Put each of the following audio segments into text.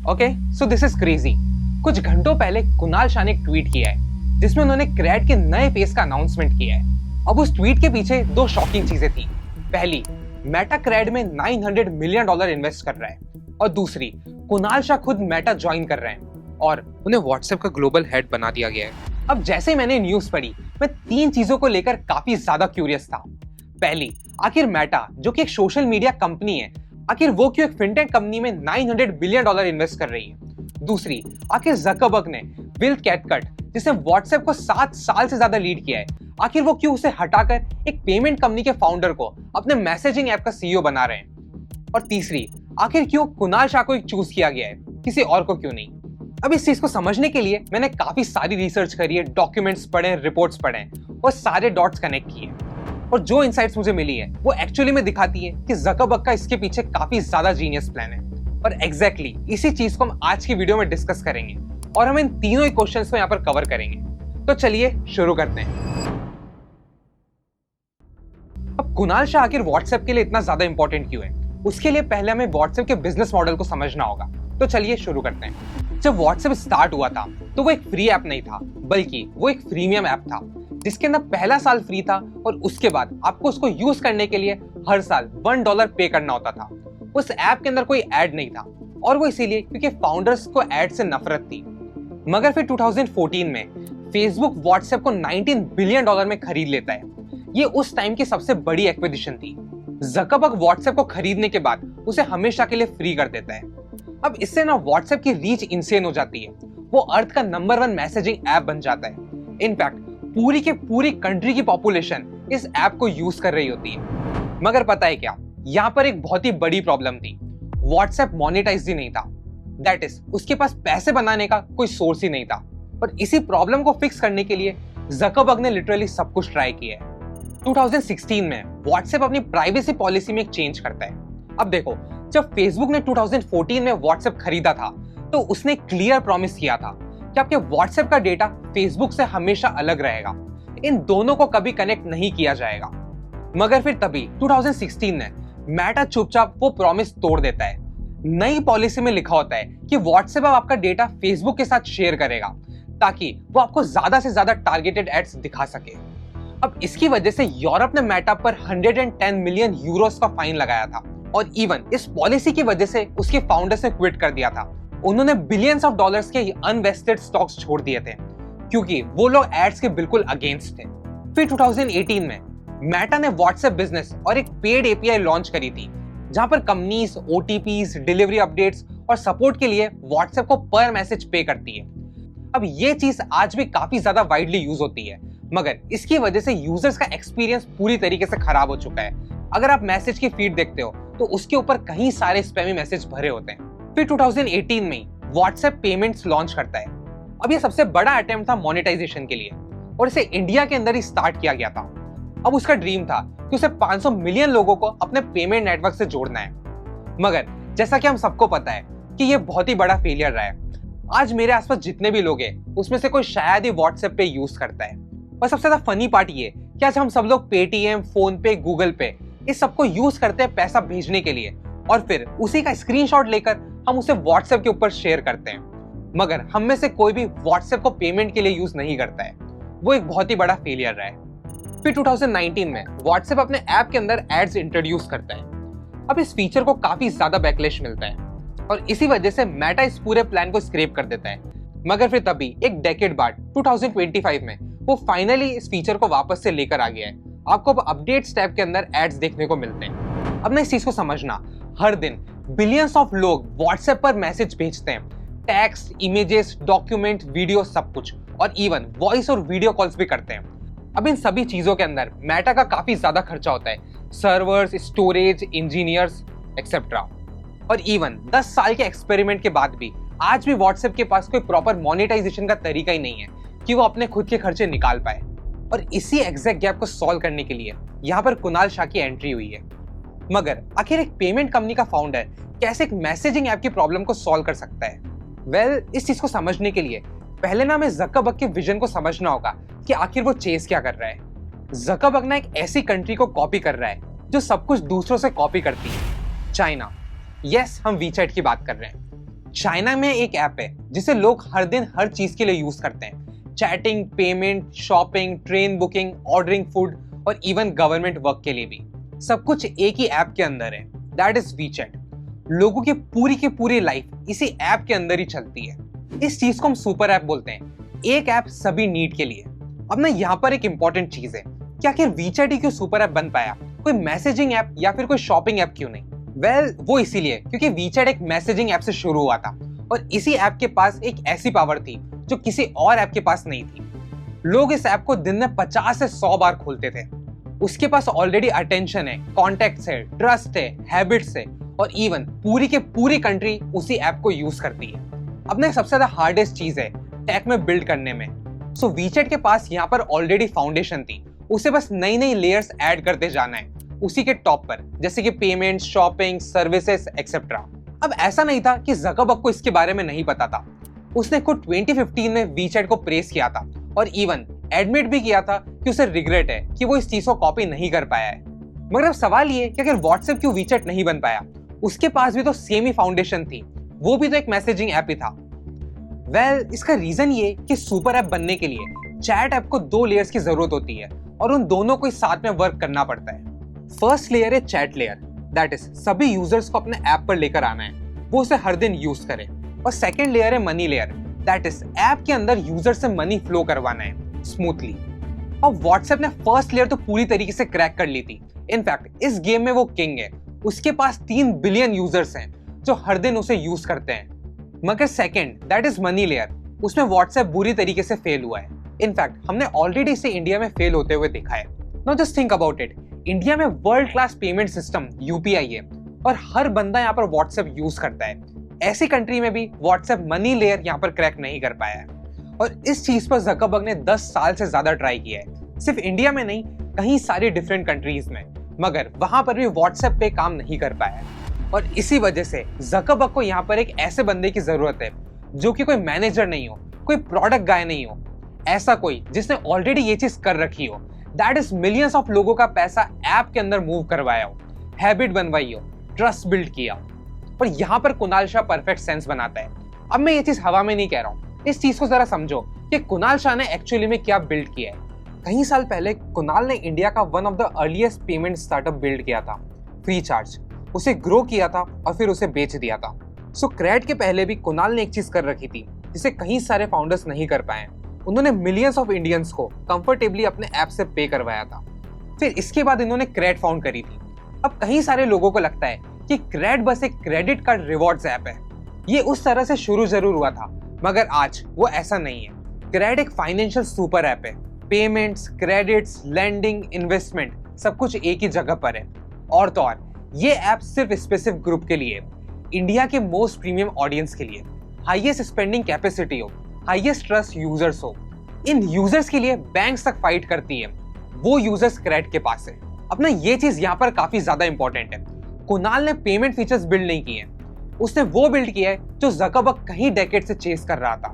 Okay, so this is crazy. कुछ घंटों पहले कुणाल शाह ने एक ट्वीट किया है जिसमें उन्होंने क्रेड के नए फेस का अनाउंसमेंट किया है। अब उस ट्वीट के पीछे दो शॉकिंग चीजें थी। पहली, मेटा क्रेड में $900 मिलियन इन्वेस्ट कर रहा है, और दूसरी, कुणाल शाह खुद मेटा ज्वाइन कर रहे हैं और उन्हें व्हाट्सएप का ग्लोबल हेड बना दिया गया है। अब जैसे ही मैंने न्यूज पढ़ी, मैं तीन चीजों को लेकर काफी ज्यादा क्यूरियस था। पहली, आखिर मेटा जो कि एक सोशल मीडिया कंपनी है, आखिर वो क्यों एक फिनटेक कंपनी में $900 बिलियन इन्वेस्ट कर रही है। दूसरी, आखिर जकरबर्ग ने विल कैथकार्ट, जिसने व्हाट्सएप को 7 साल से ज्यादा लीड किया है, आखिर वो क्यों उसे हटाकर एक पेमेंट कंपनी के फाउंडर को अपने मैसेजिंग ऐप का सीईओ बना रहे हैं। और तीसरी, आखिर क्यों कुणाल शाह को चूज किया गया है, किसी और को क्यों नहीं। अब इस चीज को समझने के लिए मैंने काफी सारी रिसर्च करी है, डॉक्यूमेंट्स पढ़े, रिपोर्ट्स पढ़े और सारे डॉट्स कनेक्ट किए, और जो इनसाइट्स मुझे मिली है वो एक्चुअली में दिखाती है कि जकरबर्ग का इसके पीछे काफी ज्यादा जीनियस प्लान है। और एग्जैक्टली इसी चीज को हम आज की वीडियो में डिस्कस करेंगे और हम इन तीनों ही क्वेश्चंस को यहाँ पर कवर करेंगे। तो चलिए शुरू करते हैं। अब कुणाल शाह आखिर व्हाट्सएप के लिए इतना ज्यादा इंपॉर्टेंट क्यों है, उसके लिए पहले हमें व्हाट्सएप के बिजनेस मॉडल को समझना होगा। तो चलिए शुरू करते हैं। जब व्हाट्सएप स्टार्ट हुआ था तो वो एक फ्री ऐप नहीं था, बल्कि वो एक प्रीमियम ऐप था जिसके अंदर पहला साल फ्री था और उसके बाद आपको उसको यूज करने के लिए हर साल $1 पे करना होता था। उस ऐप के अंदर कोई ऐड नहीं था, और वो इसीलिए क्योंकि फाउंडर्स को ऐड से नफरत थी। मगर फिर 2014 में फेसबुक व्हाट्सएप को $19 बिलियन में खरीद लेता है। ये उस टाइम की सबसे बड़ी एक्विजिशन थी। जकरबर्ग व्हाट्सएप को खरीदने के बाद उसे हमेशा के लिए फ्री कर देता है। अब इससे ना व्हाट्सएप की रीच इंसेन हो जाती है, वो अर्थ का नंबर 1 मैसेजिंग ऐप बन जाता है। इनफैक्ट पूरी के पूरी कंट्री की पॉपुलेशन इस ऐप को यूज कर रही होती है। मगर पता है क्या, यहाँ पर एक बहुत ही बड़ी प्रॉब्लम थी। व्हाट्सएप मोनेटाइज ही नहीं था, दैट इज उसके पास पैसे बनाने का कोई सोर्स ही नहीं था। और इसी प्रॉब्लम को फिक्स करने के लिए जकरबर्ग ने लिटरली सब कुछ ट्राई किया है। 2016 में व्हाट्सएप अपनी प्राइवेसी पॉलिसी में एक चेंज करता है। अब देखो, जब फेसबुक ने 2014 में व्हाट्सएप खरीदा था तो उसने क्लियर प्रॉमिस किया था कि आपके व्हाट्सएप का डेटा फेसबुक से हमेशा अलग रहेगा, इन दोनों को कभी कनेक्ट नहीं किया जाएगा। मगर फिर तभी 2016 में मेटा चुपचाप वो प्रॉमिस तोड़ देता है। नई पॉलिसी में लिखा होता है कि व्हाट्सएप आपका डेटा फेसबुक के साथ शेयर करेगा ताकि वो आपको ज्यादा से ज्यादा टारगेटेड एड्स दिखा सके। अब इसकी वजह से यूरोप ने मेटा पर 110 मिलियन यूरोस का फाइन लगाया था, और इवन इस पॉलिसी की वजह से उसके फाउंडर से क्विट कर दिया था। उन्होंने बिलियंस ऑफ डॉलर्स के अनवेस्टेड स्टॉक्स छोड़ दिए थे क्योंकि वो लोग एड्स के बिल्कुल अगेंस्ट थे। फिर 2018 में मेटा ने व्हाट्सएप बिजनेस और एक पेड एपीआई लॉन्च करी थी, जहां पर कंपनीज ओटीपीज, डिलीवरी अपडेट्स और सपोर्ट के लिए व्हाट्सएप को पर मैसेज पे करती है। अब ये चीज आज भी काफी ज्यादा वाइडली यूज होती है, मगर इसकी वजह से यूजर्स का एक्सपीरियंस पूरी तरीके से खराब हो चुका है। अगर आप मैसेज की फीड देखते हो तो उसके ऊपर कई सारे स्पैमी मैसेज भरे होते हैं। फिर 2018 में व्हाट्सएप पेमेंट्स लॉन्च करता है। अब ये सबसे बड़ा अटेम्प्ट था मोनेटाइजेशन के लिए, और इसे इंडिया के अंदर ही स्टार्ट किया गया था। अब उसका ड्रीम था कि उसे 500 मिलियन लोगों को अपने पेमेंट नेटवर्क से जोड़ना है। मगर जैसा कि हम सबको पता है कि ये बहुत ही बड़ा फेलियर रहा है। आज मेरे आसपास जितने भी लोग हैं उसमें से कोई शायद ही व्हाट्सएप पे यूज करता है। और सबसे ज्यादा फनी पार्ट ये कि आज हम सब लोग पेटीएम, फोन पे, गूगल पे इस सबको यूज करते हैं पैसा भेजने के लिए, और फिर उसी का स्क्रीनशॉट लेकर हम उसे व्हाट्सएप के ऊपर शेयर करते हैं। मगर हम में से कोई भी व्हाट्सएप को पेमेंट के लिए यूज नहीं करता है। वो एक बहुत ही बड़ा फेलियर रहा है। फिर 2019 में व्हाट्सएप अपने ऐप के अंदर एड्स इंट्रोड्यूस करता है। अब इस फीचर को काफी ज्यादा बैकलैश मिलता है, और इसी वजह से मेटा इस पूरे प्लान को स्क्रैप कर देता है। मगर फिर तभी एक डेकेड बाद 2025 में वो फाइनली इस फीचर को वापस से लेकर आ गया है। आपको अब अपडेट्स टैब के अंदर एड्स देखने को मिलते हैं। अब ना इस चीज को समझना, हर दिन बिलियंस ऑफ लोग व्हाट्सएप पर मैसेज भेजते हैं, टेक्स्ट, इमेजेस, डॉक्यूमेंट, वीडियो, सब कुछ, और इवन वॉइस और वीडियो कॉल्स भी करते हैं। अब इन सभी चीजों के अंदर मेटा का काफी ज्यादा खर्चा होता है, सर्वर्स, स्टोरेज, इंजीनियर्स एक्सेट्रा। और इवन 10 साल के एक्सपेरिमेंट के बाद भी आज भी व्हाट्सएप के पास कोई प्रॉपर मोनेटाइजेशन का तरीका ही नहीं है कि वो अपने खुद के खर्चे निकाल पाए। और इसी एग्जैक्ट गैप को सॉल्व करने के लिए यहाँ पर कुणाल शाह की एंट्री हुई है। मगर आखिर एक पेमेंट कंपनी का फाउंडर कैसे एक मैसेजिंग ऐप की प्रॉब्लम को सॉल्व कर सकता है? वेल, इस चीज को समझने के लिए पहले ना हमें जकरबर्ग के विजन को समझना होगा कि आखिर वो चेस क्या कर रहा है। जकरबर्ग ना एक ऐसी कंट्री को कॉपी कर रहा है जो सब कुछ दूसरों से कॉपी करती है, चाइना। यस, हम वीचैट की बात कर रहे हैं। चाइना में एक ऐप है जिसे लोग हर दिन हर चीज के लिए यूज करते हैं, chatting, payment, shopping, train booking, ordering food और इवन गवर्नमेंट वर्क के लिए भी। सब कुछ एक ही ऐप के अंदर है, दैट इज वीचैट। लोगों की पूरी लाइफ इसी ऐप के अंदर ही चलती है। इस चीज को हम सुपर ऐप बोलते हैं, एक ऐप सभी नीड के लिए। अब ना यहाँ पर एक इंपॉर्टेंट चीज है कि आखिर वीचैट ही क्यों सुपर ऐप बन पाया, कोई मैसेजिंग ऐप या फिर कोई शॉपिंग ऐप क्यों नहीं? वो इसीलिए क्योंकि वीचैट एक मैसेजिंग ऐप से शुरू हुआ था और इसी ऐप के पास एक ऐसी पावर थी जो किसी और ऐप के पास नहीं थी। लोग इस ऐप को दिन में 50 से 100 बार खोलते थे। उसके पास ऑलरेडी अटेंशन है, कॉन्टेक्ट्स है, ट्रस्ट है, हैबिट्स है और इवन पूरी कंट्री उसी ऐप को यूज करती है। अब ना सबसे ज्यादा हार्डेस्ट चीज है टेक में बिल्ड करने में। सो वीचैट के पास यहाँ पर ऑलरेडी फाउंडेशन थी, उसे बस नई लेयर्स ऐड करते जाना है उसी के टॉप पर, जैसे कि पेमेंट, शॉपिंग, सर्विसेज एक्सेट्रा। अब ऐसा नहीं था कि ज़करबर्ग को इसके बारे में नहीं पता था। उसने खुद 2015 में वीचैट को प्रेस किया था और इवन एडमिट भी किया था कि उसे रिग्रेट है कि वो इस चीज को कॉपी नहीं कर पाया है। मगर अब सवाल ये कि अगर व्हाट्सएप क्यों वीचैट नहीं बन पाया? उसके पास भी तो सेम ही फाउंडेशन थी, वो भी तो एक मैसेजिंग ऐप ही था। इसका रीजन ये कि सुपर ऐप बनने के लिए चैट ऐप को 2 लेयर्स की जरूरत होती है और उन दोनों को साथ में वर्क करना पड़ता है। फर्स्ट लेयर है चैट लेयर, दैट इज सभी यूजर्स को अपने ऐप पर लेकर आना है, वो उसे हर दिन यूज करे। और सेकंड लेयर है money layer, that is app के अंदर यूजर से मनी फ्लो करवाना है स्मूथली। अब व्हाट्सएप ने फर्स्ट लेयर तो पूरी तरीके से क्रैक कर ली थी। इनफैक्ट इस गेम में वो किंग है, उसके पास 3 बिलियन यूजर्स हैं जो हर दिन उसे यूज करते हैं। मगर second, that is money layer, उसमें व्हाट्सएप बुरी तरीके से फेल हुआ है। इनफैक्ट हमने ऑलरेडी इसे इंडिया में फेल होते हुए देखा है। Now just think about it, India में world class payment system UPI है और हर बंदा यहाँ पर व्हाट्सएप यूज करता है। ऐसी कंट्री में भी व्हाट्सएप मनी लेयर यहाँ पर क्रैक नहीं कर पाया है और इस चीज पर ज़करबर्ग ने 10 साल से ज्यादा ट्राई किया है, सिर्फ इंडिया में नहीं, कहीं सारी डिफरेंट कंट्रीज में, मगर वहां पर भी व्हाट्सएप पे काम नहीं कर पाया है। और इसी वजह से ज़करबर्ग को यहाँ पर एक ऐसे बंदे की जरूरत है जो कि कोई मैनेजर नहीं हो, कोई प्रोडक्ट गाय नहीं हो, ऐसा कोई जिसने ऑलरेडी ये चीज कर रखी हो, दैट इज मिलियंस ऑफ लोगों का पैसा ऐप के अंदर मूव करवाया हो, हैबिट बनवाई हो, ट्रस्ट बिल्ड किया हो। और यहाँ पर कुणाल शाह परफेक्ट सेंस बनाता है। अब मैं ये चीज हवा में नहीं कह रहा हूँ, इस चीज को जरा समझो कि कुणाल शाह ने एक्चुअली में क्या बिल्ड किया है। कई साल पहले कुणाल ने इंडिया का one of the earliest payment startup build किया था, फ्रीचार्ज। उसे ग्रो किया था और फिर उसे बेच दिया था। सो क्रैड के पहले भी कुणाल ने एक चीज कर रखी थी जिसे कई सारे फाउंडर्स नहीं कर पाए। उन्होंने मिलियंस ऑफ इंडियंस को कंफर्टेबली अपने ऐप से पे करवाया था। फिर इसके बाद इन्होंने क्रैड फाउंड करी थी। अब कई सारे लोगों को लगता है कि क्रैड बस एक क्रेडिट कार्ड रिवॉर्ड्स ऐप है। ये उस तरह से शुरू जरूर हुआ था, मगर आज वो ऐसा नहीं है। क्रैड एक फाइनेंशियल सुपर ऐप है। पेमेंट्स, क्रेडिट्स, लेंडिंग, इन्वेस्टमेंट सब कुछ एक ही जगह पर है। और तो और ये ऐप सिर्फ स्पेसिफिक ग्रुप के लिए, इंडिया के मोस्ट प्रीमियम ऑडियंस के लिए, हाईएस्ट स्पेंडिंग कैपेसिटी हो, हाईएस्ट ट्रस्ट यूजर्स हो। इन यूजर्स के लिए बैंक्स तक फाइट करती है, वो यूजर्स क्रैड के पास है। अपना ये चीज यहाँ पर काफी ज्यादा इंपॉर्टेंट है। कुणाल ने पेमेंट फीचर्स बिल्ड नहीं किए, उसने वो बिल्ड किया है जो ज़करबर्ग कहीं डेकेड से चेस कर रहा था,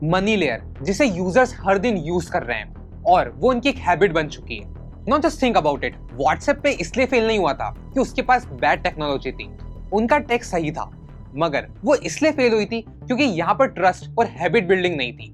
मनी लेयर, जिसे यूजर्स हर दिन यूज कर रहे हैं और वो उनकी एक हैबिट बन चुकी है। Not just think about it, WhatsApp पे इसलिए फेल नहीं हुआ था कि उसके पास बैड टेक्नोलॉजी थी, उनका टेक सही था, मगर वो इसलिए फेल हुई थी क्योंकि यहाँ पर ट्रस्ट और हैबिट बिल्डिंग नहीं थी।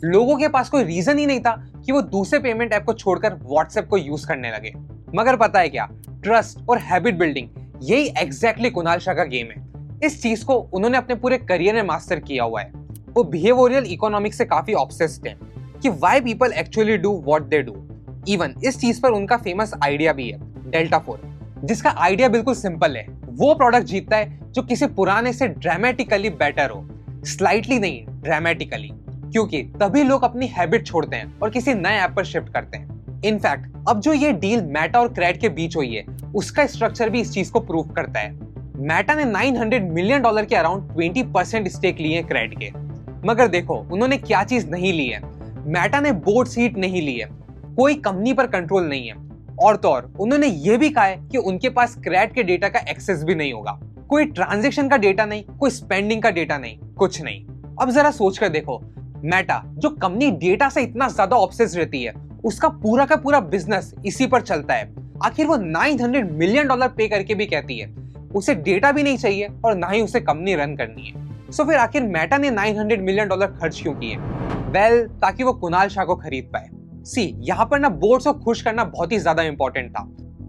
लोगों के पास कोई रीजन ही नहीं था कि वो दूसरे पेमेंट ऐप को छोड़कर व्हाट्सएप को यूज करने लगे। मगर पता है क्या, ट्रस्ट और हैबिट बिल्डिंग यही एग्जैक्टली कुणाल शाह का गेम है। इस चीज को उन्होंने अपने पूरे करियर में मास्टर किया हुआ है। वो बिहेवियरल इकोनॉमिक्स से काफी ऑब्सेस्ड हैं कि why people actually do what they do. Even इस चीज पर उनका फेमस आइडिया भी है, डेल्टा 4, जिसका आइडिया बिल्कुल सिंपल है। वो प्रोडक्ट जीतता है जो किसी पुराने से ड्रामेटिकली बेटर हो, स्लाइटली नहीं, ड्रामेटिकली, क्योंकि तभी लोग अपनी हैबिट छोड़ते हैं और किसी नए ऐप पर शिफ्ट करते हैं। इनफैक्ट अब जो ये डील मेटा और क्रैड के बीच हुई है, उसका स्ट्रक्चर भी इस चीज को प्रूव करता है। मेटा ने $900 मिलियन के अराउंड 20% स्टेक लिए हैं क्रैड के। मगर देखो उन्होंने क्या चीज नहीं ली है, मेटा ने बोर्ड सीट नहीं ली है, कोई कंपनी पर कंट्रोल नहीं है, और तो और उन्होंने ये भी कहा है कि उनके पास क्रैड के डेटा का एक्सेस भी नहीं होगा। कोई ट्रांजैक्शन का डेटा नहीं, कोई स्पेंडिंग का डेटा नहीं, कुछ नहीं। अब जरा सोच कर देखो, मेटा जो कंपनी डेटा से इतना ज्यादा ऑब्सेस्ड रहती है, उसका पूरा का पूरा बिजनेस इसी पर चलता है। आखिर वो $900 मिलियन पे करके भी कहती है उसे डेटा भी नहीं चाहिए और ना ही उसे कंपनी रन करनी है। सो फिर आखिर मेटा ने $900 मिलियन खर्च क्यों किए? वेल, ताकि वो कुणाल शाह को खरीद पाए। सी, यहाँ पर ना बोर्ड्स को खुश करना बहुत ही ज्यादा इंपॉर्टेंट था,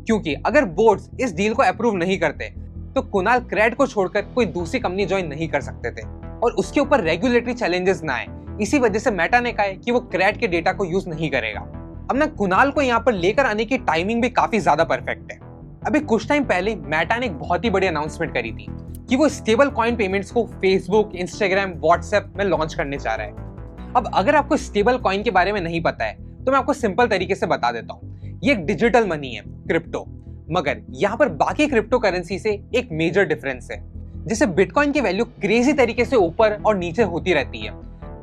क्योंकि अगर बोर्ड्स इस डील को अप्रूव नहीं करते तो कुणाल क्रेड को छोड़कर कोई दूसरी कंपनी ज्वाइन नहीं कर सकते थे और उसके ऊपर रेगुलेटरी चैलेंजेस ना आए। इसी वजह से मेटा ने कहा है कि वो क्रेड के डेटा को यूज नहीं करेगा। अब ना कुणाल को यहाँ पर लेकर आने की टाइमिंग भी काफी ज्यादा परफेक्ट है। अभी कुछ टाइम पहले मेटा ने एक बहुत ही बड़ी अनाउंसमेंट करी थी कि वो स्टेबल कॉइन पेमेंट्स को फेसबुक, इंस्टाग्राम, व्हाट्सएप में लॉन्च करने जा रहा है। अब अगर आपको स्टेबल कॉइन के बारे में नहीं पता है तो मैं आपको सिंपल तरीके से बता देता हूँ। ये एक डिजिटल मनी है, क्रिप्टो, मगर यहाँ पर बाकी क्रिप्टो करेंसी से एक मेजर डिफरेंस है। जैसे बिटकॉइन की वैल्यू क्रेजी तरीके से ऊपर और नीचे होती रहती है,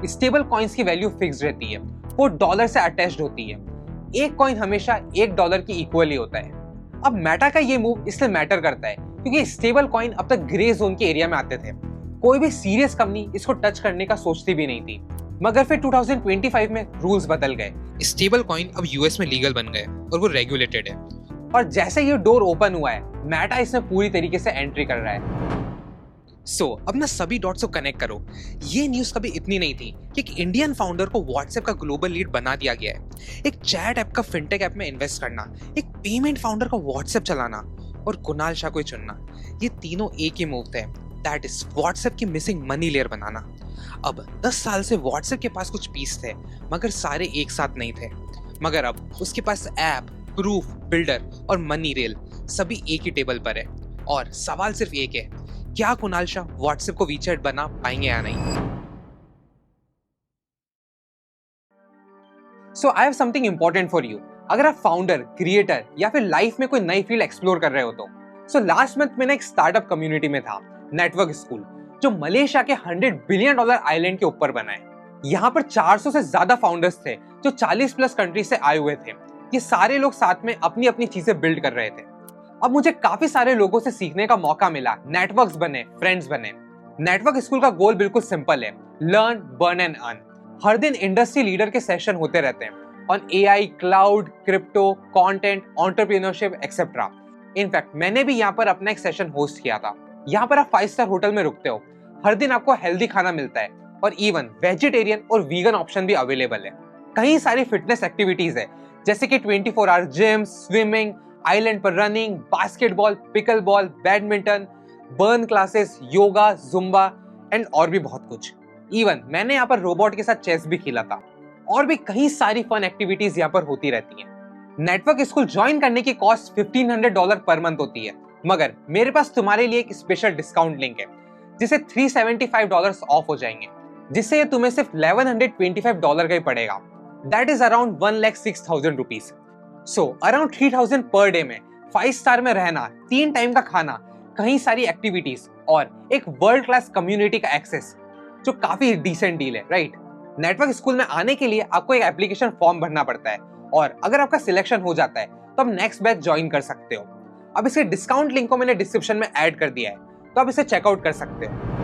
स्टेबल कॉइन्स की वैल्यू फिक्स रहती है, वो डॉलर से अटैच्ड होती है। एक कॉइन हमेशा $1 की इक्वल ही होता है। अब मेटा का ये मूव इसलिए मैटर करता है क्योंकि स्टेबल कॉइन अब तक ग्रे जोन के एरिया में आते थे। कोई भी सीरियस कंपनी इसको टच करने का सोचती भी नहीं थी। मगर फिर 2025 में रूल्स बदल गए, स्टेबल कॉइन अब यूएस में लीगल बन गए और वो रेगुलेटेड है। और जैसे ये डोर ओपन हुआ है, मेटा इसमें पूरी तरीके से एंट्री कर रहा है। अब ना सभी डॉट्स को कनेक्ट करो। ये न्यूज़ कभी इतनी नहीं थी कि एक इंडियन फाउंडर को व्हाट्सएप का ग्लोबल लीड बना दिया गया है। एक चैट ऐप का फिनटेक ऐप में इन्वेस्ट करना, एक पेमेंट फाउंडर का व्हाट्सएप चलाना और कुणाल शाह को चुनना, ये तीनों एक ही मूव थे। दैट इज व्हाट्सएप की मिसिंग मनी लेयर बनाना। अब 10 साल से व्हाट्सएप के पास कुछ पीस थे, मगर सारे एक साथ नहीं थे। मगर अब उसके पास ऐप, प्रूफ, बिल्डर और मनी रेल सभी एक ही टेबल पर है। और सवाल सिर्फ एक है, क्या कुणाल शाह व्हाट्सएप को वीचैट बना पाएंगे या नहीं? So I have something important for you. अगर आप फाउंडर, क्रिएटर या फिर लाइफ में कोई नई फील्ड एक्सप्लोर कर रहे हो तो लास्ट मंथ मैंने एक स्टार्टअप कम्युनिटी में था, नेटवर्क स्कूल, जो मलेशिया के $100 बिलियन आइलैंड के ऊपर बना है। यहाँ पर 400 से ज्यादा फाउंडर्स थे जो 40+ कंट्री से आए हुए थे। ये सारे लोग साथ में अपनी अपनी चीजें बिल्ड कर रहे थे। अब मुझे काफी सारे लोगों से सीखने का मौका मिला, नेटवर्क्स बने, फ्रेंड्स बने। नेटवर्क स्कूल का गोल बिल्कुल सिंपल है, लर्न, बर्न एंड अर्न। हर दिन इंडस्ट्री लीडर के सेशन होते रहते हैं on AI, cloud, crypto, content, entrepreneurship etcetera. In fact मैंने भी यहाँ पर अपना एक सेशन होस्ट किया था। यहाँ पर आप 5 स्टार होटल में रुकते हो, हर दिन आपको हेल्दी खाना मिलता है और इवन वेजिटेरियन और वीगन ऑप्शन भी अवेलेबल है। कई सारी फिटनेस एक्टिविटीज है, जैसे कि 24 आवर जिम, स्विमिंग, आइलैंड पर running, basketball, pickle ball, badminton, burn classes, yoga, Zumba and और भी बहुत कुछ। इवन मैंने यहाँ पर रोबोट के साथ चेस भी खेला था। और भी कई सारी फन एक्टिविटीज यहाँ पर होती रहती हैं। नेटवर्क स्कूल ज्वाइन करने की कॉस्ट $1500 पर मंथ होती है, मगर मेरे पास तुम्हारे लिए एक स्पेशल डिस्काउंट लिंक है जिसे $375 ऑफ हो जाएंगे, जिससे ये तुम्हें सिर्फ $1125 का ही पड़ेगा। That is around 1,06,000 rupees. So around 3000 per day में 5 स्टार में रहना, 3 टाइम का खाना, कई सारी एक्टिविटीज और एक वर्ल्ड क्लास कम्युनिटी का एक्सेस, जो काफी डिसेंट डील है, राइट? नेटवर्क स्कूल में आने के लिए आपको एक एप्लीकेशन फॉर्म भरना पड़ता है और अगर आपका सिलेक्शन हो जाता है तो आप नेक्स्ट बैच ज्वाइन कर सकते हो। अब इसके डिस्काउंट लिंक को मैंने डिस्क्रिप्शन में ऐड कर दिया है, तो आप इसे चेकआउट कर सकते हो।